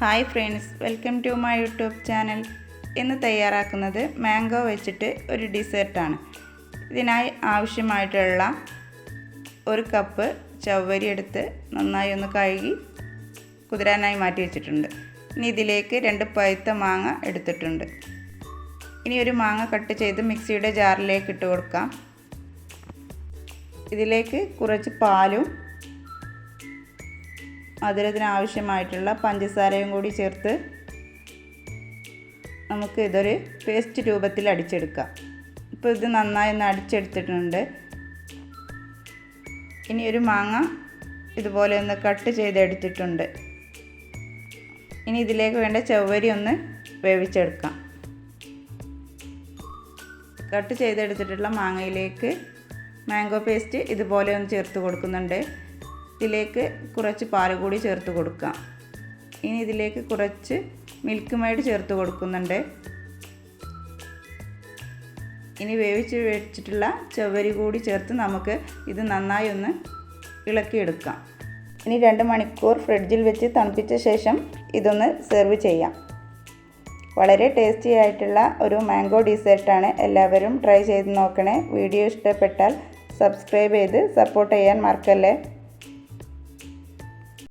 Hi friends, welcome to my YouTube channel. ഇന്ന് തയ്യാറാക്കുന്നത് mango വെച്ചിട്ട് ഒരു ഡിസേർട്ടാണ്. ഇതിനായി ആവശ്യമായിട്ടുള്ള ഒരു കപ്പ് ചവ്വരി എടുത്ത് നന്നായി ഒന്ന് കഴുകി കുതിരാനായി മാറ്റി വെച്ചിട്ടുണ്ട്. ഇനി ഇതിലേക്ക് 2 പഴുത്ത മാങ്ങ എടുത്തിട്ടുണ്ട്. ഇനി ഒരു മാങ്ങ കട്ട് ചെയ്ത് മിക്സിയുടെ ജാറിലേക്ക് ഇട്ട് കൊടുക്കാം. ഇതിലേക്ക് കുറച്ച് പാലും മധുരത്തിന് ആവശ്യമായിട്ടുള്ള പഞ്ചസാരയും കൂടി ചേർത്ത് നമുക്ക് ഇതൊരു പേസ്റ്റ് രൂപത്തിൽ അടിച്ചെടുക്കാം. ഇപ്പോൾ ഇത് നന്നായി ഒന്ന് അടിച്ചെടുത്തിട്ടുണ്ട്. ഇനി ഒരു മാങ്ങ ഇതുപോലെ ഒന്ന് കട്ട് ചെയ്തെടുത്തിട്ടുണ്ട്. ഇനി ഇതിലേക്ക് വേണ്ട ചവ്വരി ഒന്ന് വേവിച്ചെടുക്കാം. കട്ട് ചെയ്തെടുത്തിട്ടുള്ള മാങ്ങയിലേക്ക് മാംഗോ പേസ്റ്റ് ഇതുപോലെ ഒന്ന് ചേർത്ത് കൊടുക്കുന്നുണ്ട്. ഇതിലേക്ക് കുറച്ച് പാൽ കൂടി ചേർത്ത് കൊടുക്കാം. ഇനി ഇതിലേക്ക് കുറച്ച് മിൽക്ക് മെയ്ഡ് ചേർത്ത് കൊടുക്കുന്നുണ്ട്. ഇനി വേവിച്ച് വെച്ചിട്ടുള്ള ചവ്വരി കൂടി ചേർത്ത് നമുക്ക് ഇത് നന്നായി ഒന്ന് ഇളക്കിയെടുക്കാം. ഇനി 2 മണിക്കൂർ ഫ്രിഡ്ജിൽ വെച്ച് തണുപ്പിച്ച ശേഷം ഇതൊന്ന് സെർവ് ചെയ്യാം. വളരെ ടേസ്റ്റി ആയിട്ടുള്ള ഒരു മാംഗോ ഡിസേർട്ടാണ്. എല്ലാവരും ട്രൈ ചെയ്ത് നോക്കണേ. വീഡിയോ ഇഷ്ടപ്പെട്ടാൽ സബ്സ്ക്രൈബ് ചെയ്ത് സപ്പോർട്ട് ചെയ്യാൻ മറക്കല്ലേ.